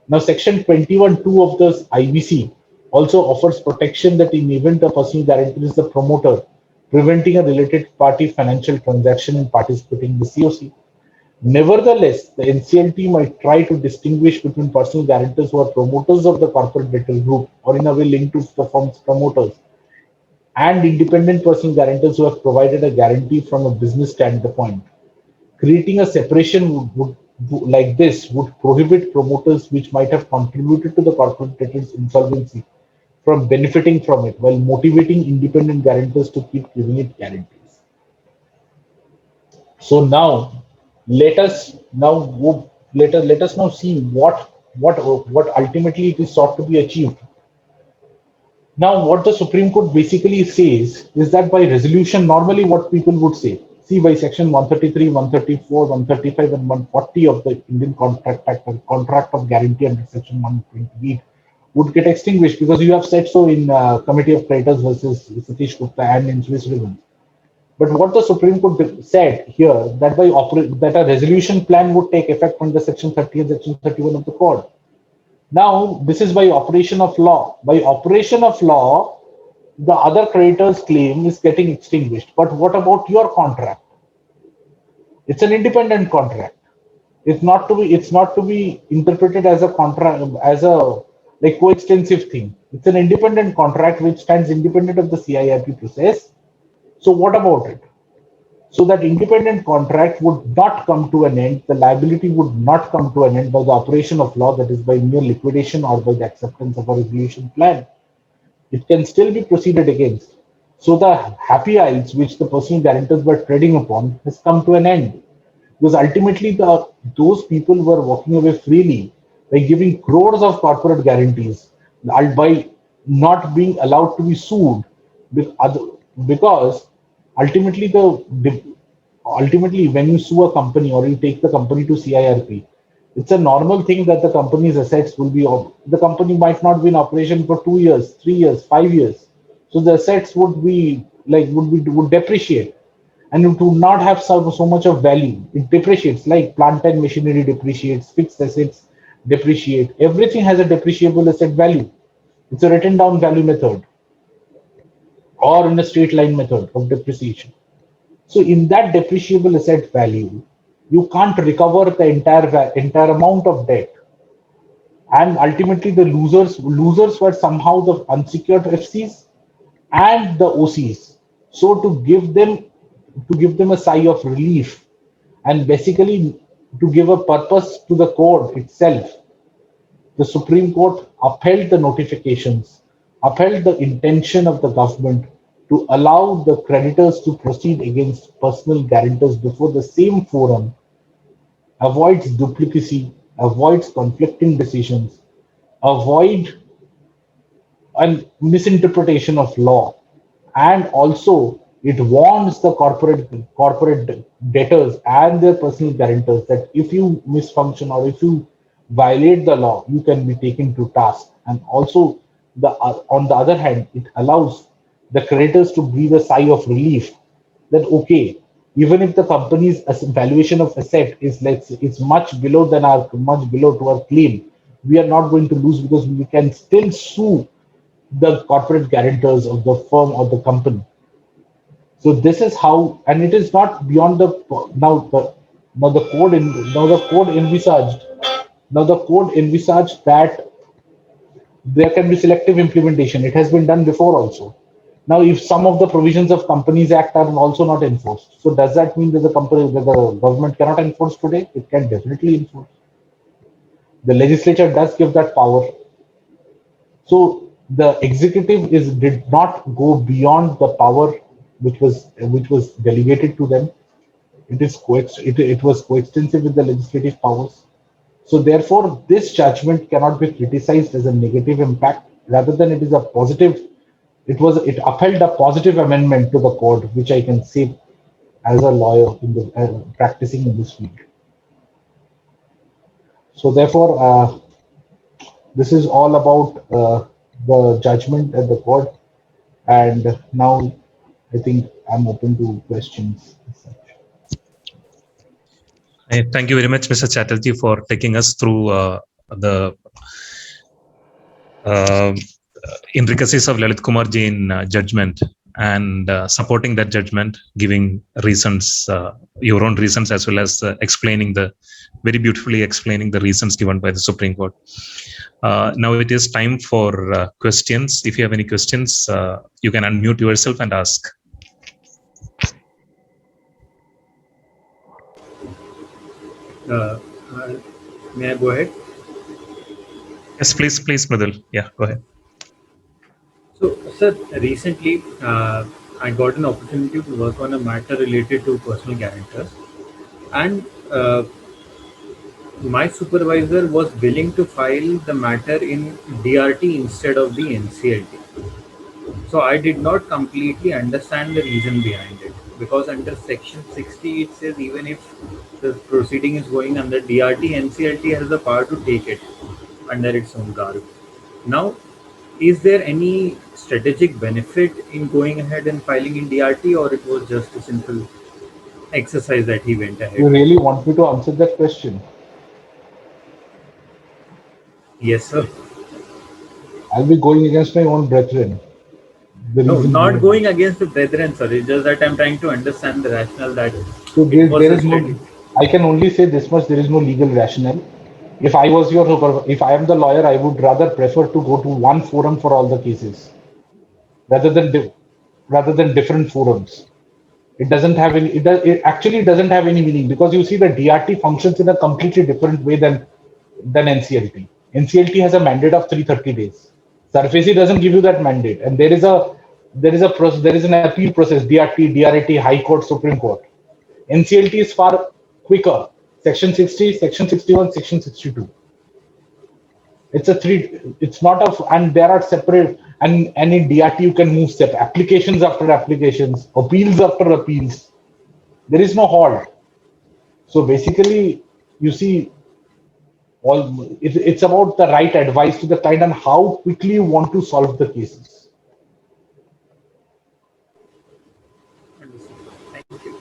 Now, Section 21(2) of the IBC also offers protection that in event a personal guarantor is the promoter, preventing a related party financial transaction in participating in the COC. Nevertheless, the NCLT might try to distinguish between personal guarantors who are promoters of the corporate debtor group or in a way linked to the firm's promoters and independent personal guarantors who have provided a guarantee from a business standpoint. Creating a separation like this would prohibit promoters which might have contributed to the corporate debtor's insolvency from benefiting from it, while motivating independent guarantors to keep giving it guarantees. So now, let us now see what ultimately it is sought to be achieved. Now, what the Supreme Court basically says is that by resolution, normally what people would say, see by section 133, 134, 135, and 140 of the Indian Contract Act, contract of guarantee under section 128 would get extinguished because you have said so in Committee of Creditors versus Satish Gupta and in Swiss Ribbons. But what the Supreme Court said here that that a resolution plan would take effect under section 30 and section 31 of the code. Now, this is by operation of law. By operation of law, the other creditor's claim is getting extinguished. But what about your contract? It's an independent contract. It's not to be interpreted as a contract, as a like coextensive thing. It's an independent contract which stands independent of the CIRP process. So what about it? So that independent contract would not come to an end, the liability would not come to an end by the operation of law, that is by mere liquidation or by the acceptance of a resolution plan. It can still be proceeded against. So the happy isles which the personal guarantors were treading upon has come to an end. Because ultimately those people were walking away freely by giving crores of corporate guarantees by not being allowed to be sued because ultimately when you sue a company or you take the company to CIRP, it's a normal thing that the company's assets will be the company might not be in operation for 2 years, 3 years, 5 years. So the assets would depreciate and it would not have so much of value. It depreciates, like plant and machinery depreciates, fixed assets depreciate. Everything has a depreciable asset value. It's a written down value method or in a straight line method of depreciation. So in that depreciable asset value, you can't recover the entire amount of debt. And ultimately the losers were somehow the unsecured FCs and the OCs. So to give them a sigh of relief and basically to give a purpose to the code itself, the Supreme Court upheld the notifications, upheld the intention of the government to allow the creditors to proceed against personal guarantors before the same forum, avoids duplicacy, avoids conflicting decisions, avoid a misinterpretation of law, and also it warns the corporate debtors and their personal guarantors that if you misfunction or if you violate the law, you can be taken to task. And also, on the other hand, it allows the creditors to breathe a sigh of relief that okay, even if the company's valuation of asset is much below to our claim, we are not going to lose because we can still sue the corporate guarantors of the firm or the company. So this is how, and it is not beyond the code envisaged that there can be selective implementation. It has been done before also. Now, if some of the provisions of Companies Act are also not enforced, so does that mean that the government cannot enforce today? It can definitely enforce. The legislature does give that power. So the executive did not go beyond the power which was delegated to them. It was coextensive with the legislative powers. So therefore, this judgment cannot be criticized as a negative impact. Rather than it is a positive, it upheld a positive amendment to the code, which I can say as a lawyer in the practicing in this field. So therefore, this is all about the judgment at the court. And now I think I'm open to questions. Thank you very much, Mr. Chatterjee, for taking us through the intricacies of Lalit Kumar Jain judgment and supporting that judgment, giving reasons, your own reasons, as well as very beautifully explaining the reasons given by the Supreme Court. Now it is time for questions. If you have any questions, you can unmute yourself and ask. May I go ahead? Yes, please, Mridul. Yeah, go ahead. So, sir, recently I got an opportunity to work on a matter related to personal guarantors, and my supervisor was willing to file the matter in DRT instead of the NCLT. So I did not completely understand the reason behind it, because under section 60 it says even if the proceeding is going under DRT, NCLT has the power to take it under its own guard. Now, is there any strategic benefit in going ahead and filing in DRT, or it was just a simple exercise that he went ahead? You really want me to answer that question? Yes, sir. I'll be going against my own brethren. No, not going against the brethren, sir. It's just that I'm trying to understand the rationale that. So there is no. I can only say this much: there is no legal rationale. If I was if I am the lawyer, I would rather prefer to go to one forum for all the cases, rather than different forums. It doesn't have any. It actually doesn't have any meaning, because you see the DRT functions in a completely different way than NCLT. NCLT has a mandate of 330 days. SARFAESI doesn't give you that mandate, and there is an appeal process: DRT, DRT, High Court, Supreme Court. NCLT is far quicker. Section 60, Section 61, Section 62. It's not and there are separate, and in DRT you can move step applications after applications, appeals after appeals. There is no halt. So basically, you see, it's about the right advice to the client and how quickly you want to solve the cases. Thank you.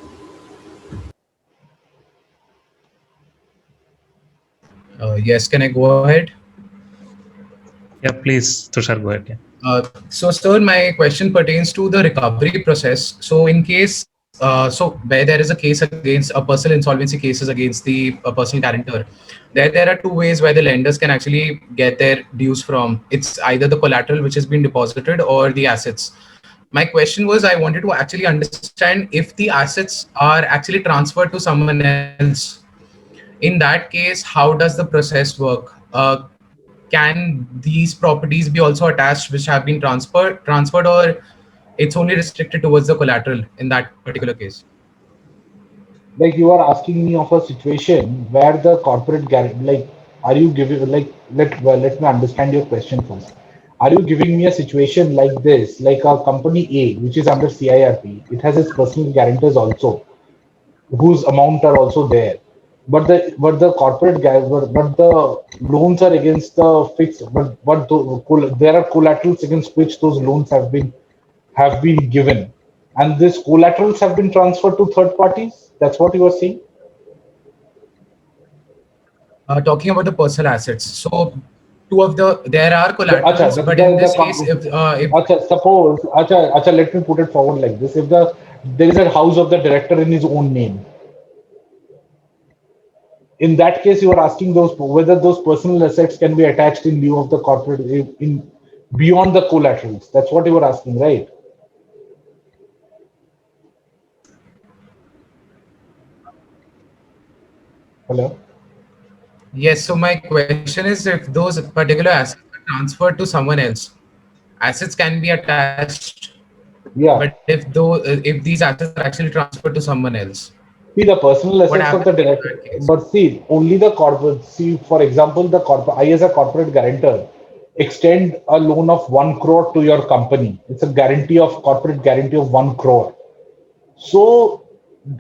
Yes, can I go ahead? Yeah, please, Tushar, go ahead. Yeah. So, sir, my question pertains to the recovery process. So, in case, where there is a case against a personal insolvency cases against the personal guarantor, there are two ways where the lenders can actually get their dues from. It's either the collateral which has been deposited or the assets. My question was, I wanted to actually understand if the assets are actually transferred to someone else. In that case, how does the process work? Can these properties be also attached which have been transferred, or it's only restricted towards the collateral in that particular case? Like, you are asking me of a situation where the corporate are you giving, let me understand your question first. Are you giving me a situation like this, like a company A, which is under CIRP? It has its personal guarantors also, whose amount are also there. But the corporate but the loans are against the fixed. But there are collaterals against which those loans have been given, and these collaterals have been transferred to third parties. That's what you are saying. Talking about the personal assets. So, there are collaterals, but in this case, suppose, let me put it forward like this: if there is a house of the director in his own name. In that case, you are asking whether those personal assets can be attached in lieu of the corporate in beyond the collaterals. That's what you were asking, right? Hello? Yes. So my question is, if those particular assets are transferred to someone else, assets can be attached. Yeah. But if these assets are actually transferred to someone else, See, the personal what assets of happens the in director, that case? but see, only the corporate, see, for example, I as a corporate guarantor extend a loan of 1 crore to your company. It's a corporate guarantee of 1 crore. So,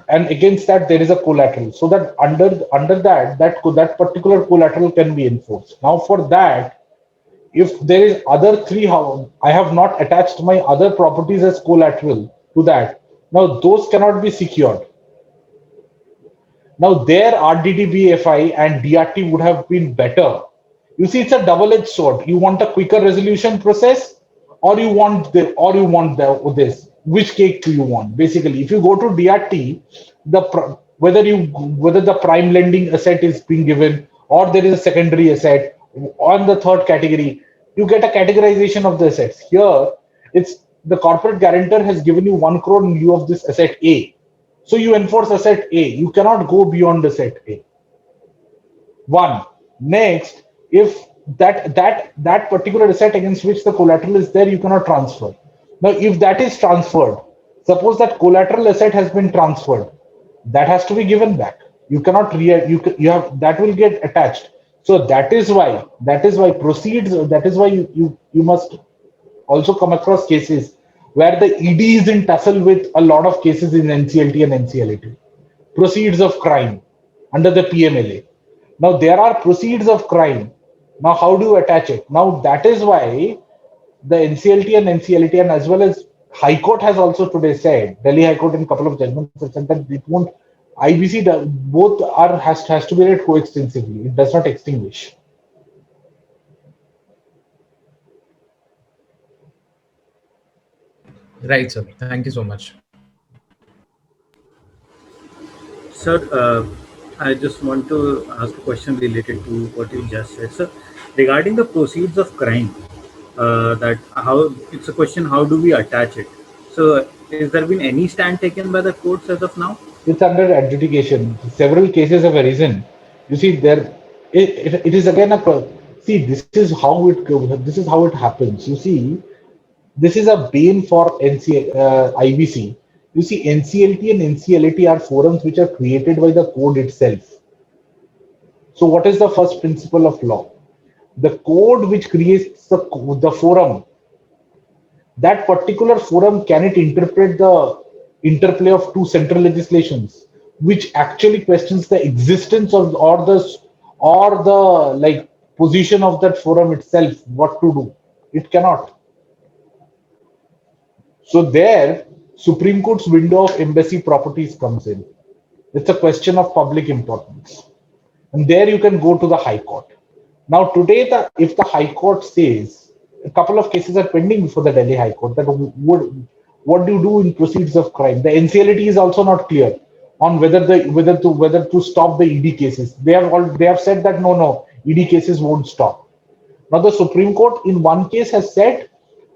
and against that, there is a collateral. So that under that particular collateral can be enforced. Now, for that, if there is other three, how I have not attached my other properties as collateral to that. Now, those cannot be secured. Now, there RDDBFI and DRT would have been better. You see, it's a double-edged sword. You want a quicker resolution process, or this. Which cake do you want? Basically, if you go to DRT, whether the prime lending asset is being given or there is a secondary asset on the third category, you get a categorization of the assets. Here, it's the corporate guarantor has given you 1 crore in lieu of this asset A. So you enforce asset A. You cannot go beyond asset A. One. Next, if that particular asset against which the collateral is there, you cannot transfer. Now, if that is transferred, suppose that collateral asset has been transferred, that has to be given back. You cannot you have that will get attached. So that is why proceeds. That is why you must also come across cases where the ED is in tussle with a lot of cases in NCLT and NCLAT. Proceeds of crime under the PMLA. Now there are proceeds of crime. Now how do you attach it? Now that is why the NCLT and NCLT and as well as High Court has also today said, Delhi High Court in a couple of judgments have said that it won't, both has to be read coextensively. It does not extinguish. Right, sir. Thank you so much. Sir, I just want to ask a question related to what you just said. Sir, regarding the proceeds of crime, that how it's a question, how do we attach it? So, has there been any stand taken by the courts as of now? It's under adjudication. Several cases have arisen. You see, it is again see. This is how it happens. You see, this is a bane for IBC. You see, NCLT and NCLAT are forums which are created by the code itself. So, what is the first principle of law? The code which creates the forum, that particular forum, can it interpret the interplay of two central legislations, which actually questions the existence of or the like position of that forum itself, what to do? It cannot. So there, Supreme Court's window of embassy properties comes in. It's a question of public importance. And there you can go to the High Court. Now today, if the High Court says, a couple of cases are pending before the Delhi High Court, that what do you do in proceeds of crime? The NCLT is also not clear on whether to stop the ED cases. They have said that no, ED cases won't stop. Now the Supreme Court in one case has said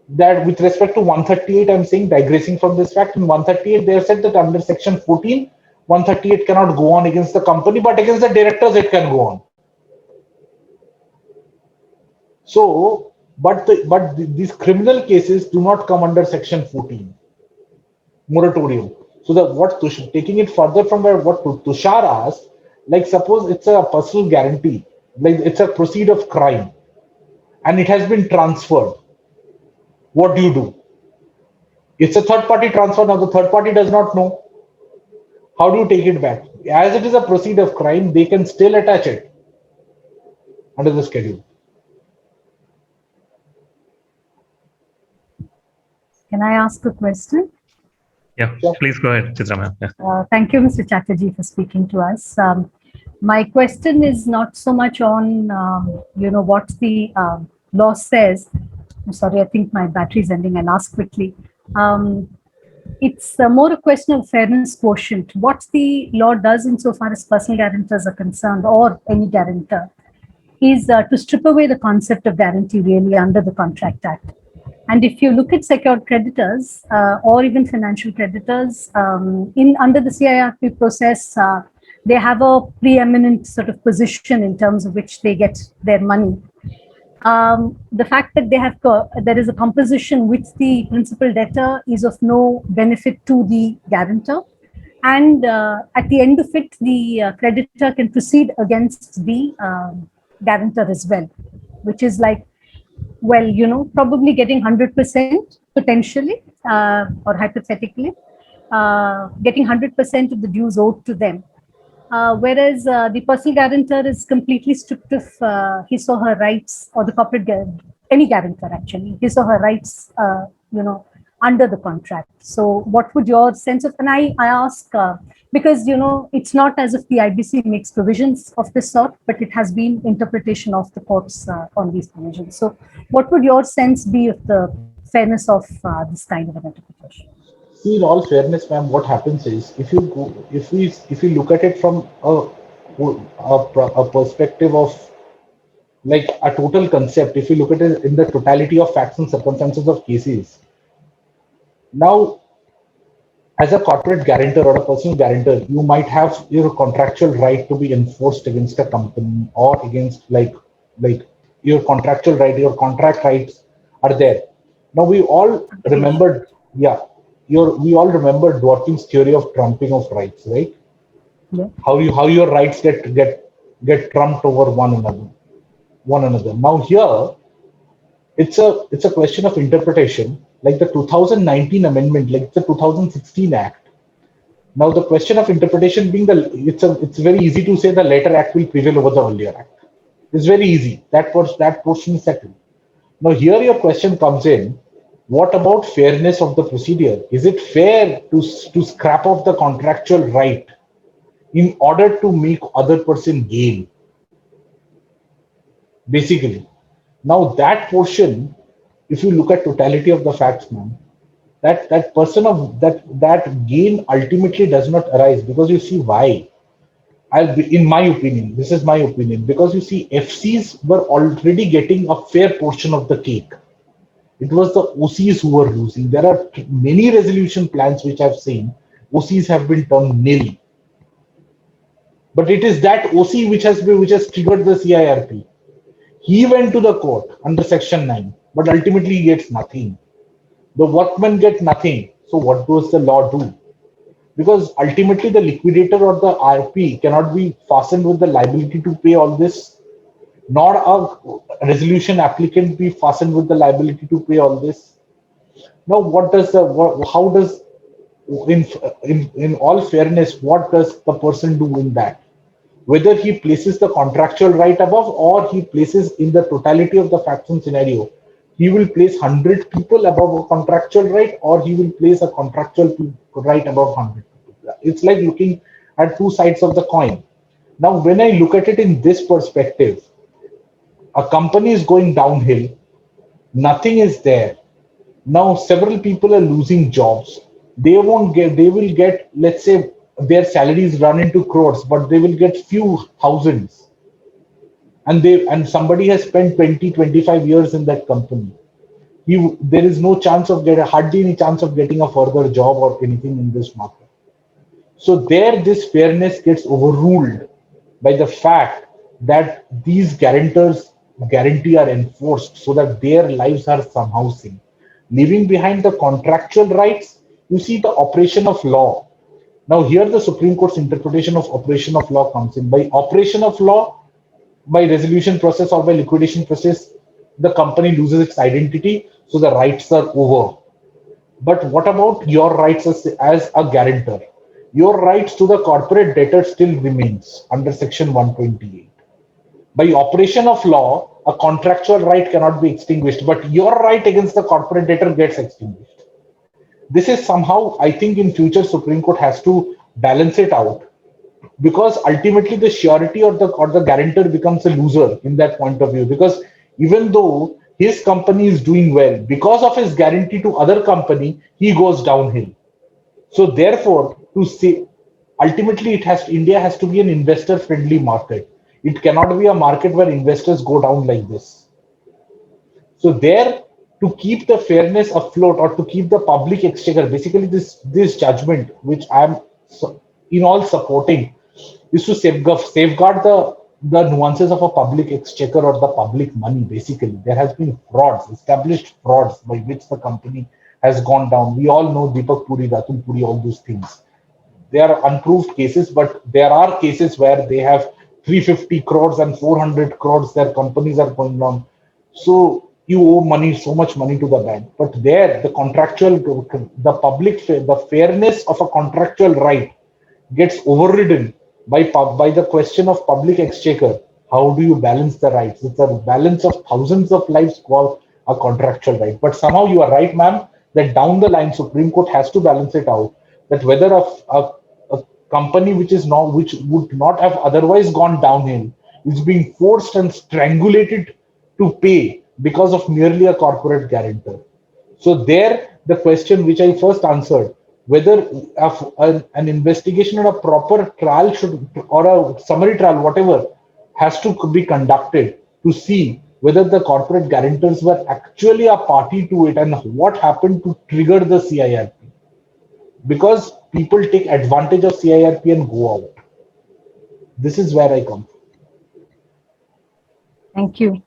that with respect to 138, I'm saying, digressing from this fact, in 138 they have said that under section 14, 138 cannot go on against the company, but against the directors it can go on. So, these criminal cases do not come under section 14 moratorium. So taking it further from what Tushar asked, like suppose it's a personal guarantee, like it's a proceed of crime, and it has been transferred. What do? It's a third party transfer. Now the third party does not know. How do you take it back? As it is a proceed of crime, they can still attach it under the schedule. Can I ask a question? Yeah, sure. Please go ahead, Chitra ma'am. Yeah. Thank you, Mr. Chatterjee, for speaking to us. My question is not so much on, what the law says. I'm sorry, I think my battery is ending. I'll ask quickly. it's more a question of fairness quotient. What the law does insofar as personal guarantors are concerned, or any guarantor, is to strip away the concept of guarantee really under the Contract Act. And if you look at secured creditors or even financial creditors, under the CIRP process, they have a preeminent sort of position in terms of which they get their money. The fact that there is a composition with the principal debtor is of no benefit to the guarantor. And at the end of it, the creditor can proceed against the guarantor as well, which is like, well, probably getting 100% potentially or hypothetically, getting 100% of the dues owed to them. Whereas the personal guarantor is completely stripped of his or her rights, or the corporate any guarantor actually, his or her rights, under the contract. So what would your sense of, and I ask, because, it's not as if the IBC makes provisions of this sort, but it has been interpretation of the courts on these provisions. So what would your sense be of the fairness of this kind of an interpretation? See, in all fairness, ma'am, what happens is, if we look at it from a perspective of like a total concept, if you look at it in the totality of facts and circumstances of cases, now, as a corporate guarantor or a personal guarantor, you might have your contractual right to be enforced against a company, or against like your contractual right, your contract rights are there. Now we all remembered, we all remember Dworkin's theory of trumping of rights, right? Yeah. How your rights get trumped over one another. Now here, it's a question of interpretation. Like the 2019 amendment, like the 2016 Act. Now the question of interpretation being it's very easy to say the later Act will prevail over the earlier Act. It's very easy. That portion is settled. Now here your question comes in. What about fairness of the procedure? Is it fair to scrap off the contractual right in order to make other person gain? Basically. Now that portion, if you look at totality of the facts, man, that person of that gain ultimately does not arise, because you see why. In my opinion, this is my opinion, because you see FCs were already getting a fair portion of the cake. It was the OCs who were losing. There are many resolution plans which I've seen. OCs have been turned nil. But it is that OC which has triggered the CIRP. He went to the court under Section 9, but ultimately he gets nothing. The workmen get nothing. So what does the law do? Because ultimately the liquidator or the RP cannot be fastened with the liability to pay all this, nor a resolution applicant be fastened with the liability to pay all this. Now, in all fairness, what does the person do in that? Whether he places the contractual right above, or he places in the totality of the facts and scenario, he will place 100 people above a contractual right, or he will place a contractual right above 100 people. It's like looking at two sides of the coin. Now, when I look at it in this perspective, a company is going downhill, nothing is there. Now, several people are losing jobs. They will get, let's say, their salaries run into crores, but they will get few thousands. And somebody has spent 20-25 years in that company. There is no chance of hardly any chance of getting a further job or anything in this market. So this fairness gets overruled by the fact that these guarantee are enforced so that their lives are somehow seen. Leaving behind the contractual rights, you see the operation of law. Now here the Supreme Court's interpretation of operation of law comes in. By operation of law, by resolution process or by liquidation process, the company loses its identity, so the rights are over. But what about your rights as a guarantor? Your rights to the corporate debtor still remains under Section 128. By operation of law, a contractual right cannot be extinguished, but your right against the corporate debtor gets extinguished. This is somehow, I think in future, Supreme Court has to balance it out, because ultimately the surety or the guarantor becomes a loser in that point of view, because even though his company is doing well, because of his guarantee to other company, he goes downhill. So therefore, to say ultimately India has to be an investor friendly market. It cannot be a market where investors go down like this. So there, to keep the fairness afloat or to keep the public exchequer, basically this judgment, which I'm in all supporting, is to safeguard the nuances of a public exchequer or the public money. Basically, there has been frauds, established frauds by which the company has gone down. We all know Deepak Puri, Ratul Puri, all those things. They are unproved cases, but there are cases where they have 350 crores and 400 crores. Their companies are going down. So you owe money, so much money to the bank. But there, the contractual, the public, the fairness of a contractual right gets overridden by the question of public exchequer. How do you balance the rights? It's a balance of thousands of lives called a contractual right. But somehow you are right, ma'am, that down the line, Supreme Court has to balance it out. That whether a company which would not have otherwise gone downhill is being forced and strangulated to pay because of merely a corporate guarantor. So there, the question which I first answered, whether an investigation or a proper trial should, or a summary trial, whatever, has to be conducted to see whether the corporate guarantors were actually a party to it and what happened to trigger the CIRP. Because people take advantage of CIRP and go out. This is where I come from. Thank you.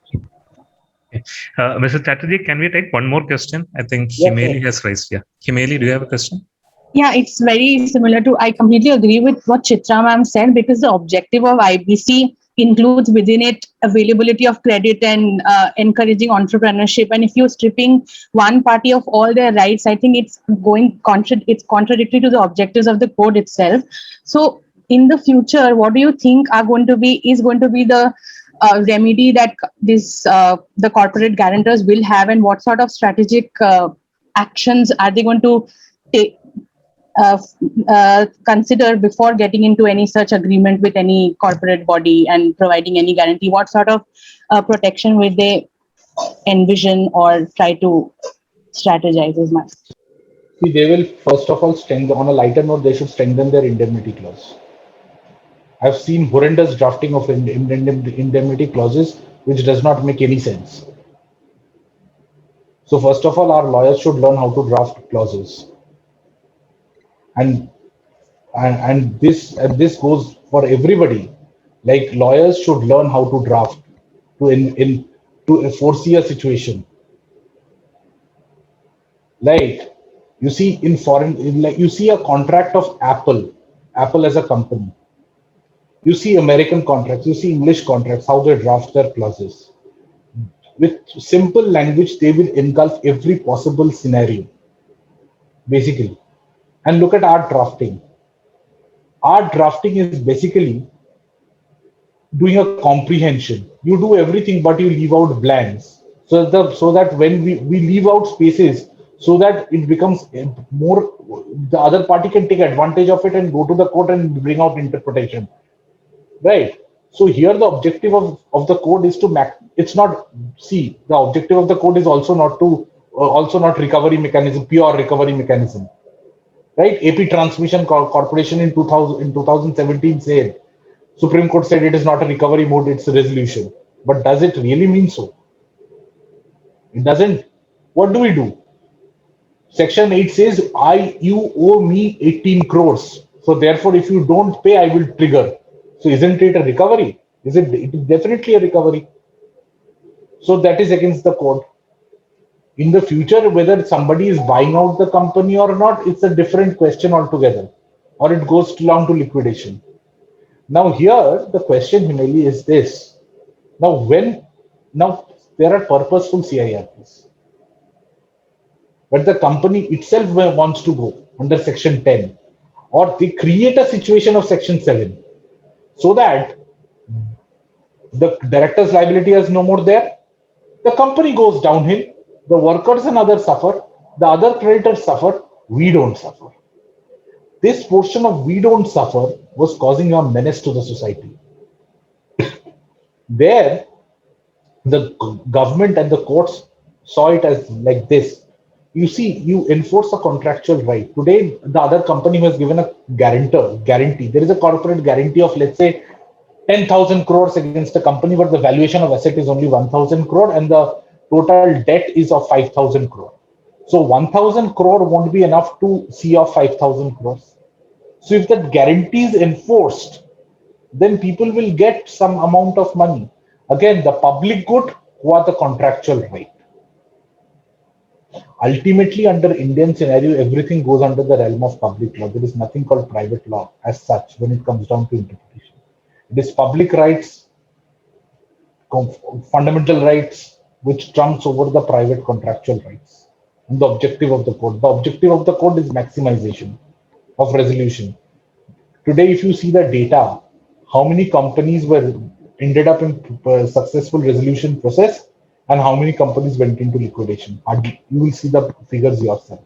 Mr. Chatterjee, can we take one more question? I think Yes, Himeli sir. has raised. Yeah, Himeli, do you have a question? Yeah, it's very similar to, I completely agree with what Chitra ma'am said, because the objective of IBC includes within it availability of credit and encouraging entrepreneurship. And if you're stripping one party of all their rights, I think it's it's contradictory to the objectives of the code itself. So in the future, what do you think is going to be the remedy that the corporate guarantors will have, and what sort of strategic actions are they going to take? Consider before getting into any such agreement with any corporate body and providing any guarantee? What sort of protection will they envision or try to strategize as much? See, they will first of all strengthen, on a lighter note, they should strengthen their indemnity clause. I've seen horrendous drafting of indemnity clauses, which does not make any sense. So first of all, our lawyers should learn how to draft clauses. And this goes for everybody. Like, lawyers should learn how to draft to foresee a situation. Like, you see you see a contract of Apple as a company. You see American contracts, you see English contracts, how they draft their clauses. With simple language, they will engulf every possible scenario, basically. And look at our drafting. Our drafting is basically doing a comprehension. You do everything, but you leave out blanks. So that when we leave out spaces, so that it becomes more, the other party can take advantage of it and go to the court and bring out interpretation. Right. So here the objective of the code is to the objective of the code is also not recovery mechanism, pure recovery mechanism. Right? AP Transmission Corporation in 2017 said, Supreme Court said it is not a recovery mode, it's a resolution. But does it really mean so? It doesn't. What do we do? Section 8 says, you owe me 18 crores. So therefore, if you don't pay, I will trigger. So isn't it a recovery? It is definitely a recovery. So that is against the code. In the future, whether somebody is buying out the company or not, it's a different question altogether. Or it goes down to liquidation. Now here, the question, Himeli, is this. Now there are purposeful CIRPs. But the company itself wants to go under Section 10. Or they create a situation of Section 7. So that the director's liability is no more there. The company goes downhill. The workers and others suffer. The other creditors suffer. We don't suffer. This portion of we don't suffer was causing a menace to the society. There, the government and the courts saw it as like this. you see, you enforce a contractual right. Today, the other company who has given a guarantee, there is a corporate guarantee of, let's say, 10,000 crores against a company, but the valuation of asset is only 1,000 crore and the total debt is of 5,000 crore. So 1,000 crore won't be enough to see off 5,000 crores. So if that guarantee is enforced, then people will get some amount of money. Again, the public good who are the contractual right. Ultimately, under Indian scenario, everything goes under the realm of public law. There is nothing called private law as such when it comes down to interpretation. It is public rights, fundamental rights, which trumps over the private contractual rights. And the objective of the code. The objective of the code is maximization of resolution. Today, if you see the data, how many companies were ended up in successful resolution process and how many companies went into liquidation. You will see the figures yourself.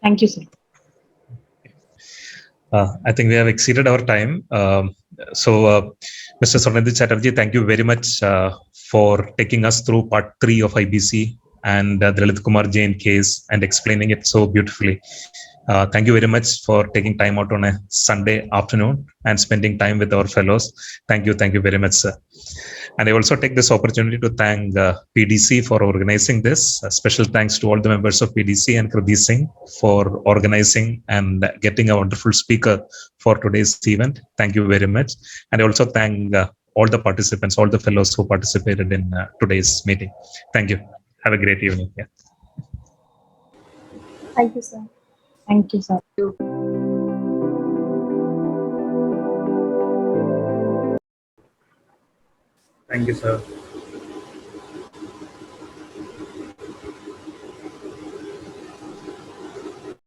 Thank you, sir. I think we have exceeded our time. Mr. Swarnendu Chatterjee, thank you very much for taking us through part 3 of IBC and the Lalit Kumar Jain case and explaining it so beautifully. Thank you very much for taking time out on a Sunday afternoon and spending time with our fellows. Thank you very much, sir. And I also take this opportunity to thank PDC for organizing this. A special thanks to all the members of PDC and Kriti Singh for organizing and getting a wonderful speaker for today's event. Thank you very much. And I also thank all the participants, all the fellows who participated in today's meeting. Thank you. Have a great evening. Yeah. Thank you, sir. Thank you, sir. Thank you, sir.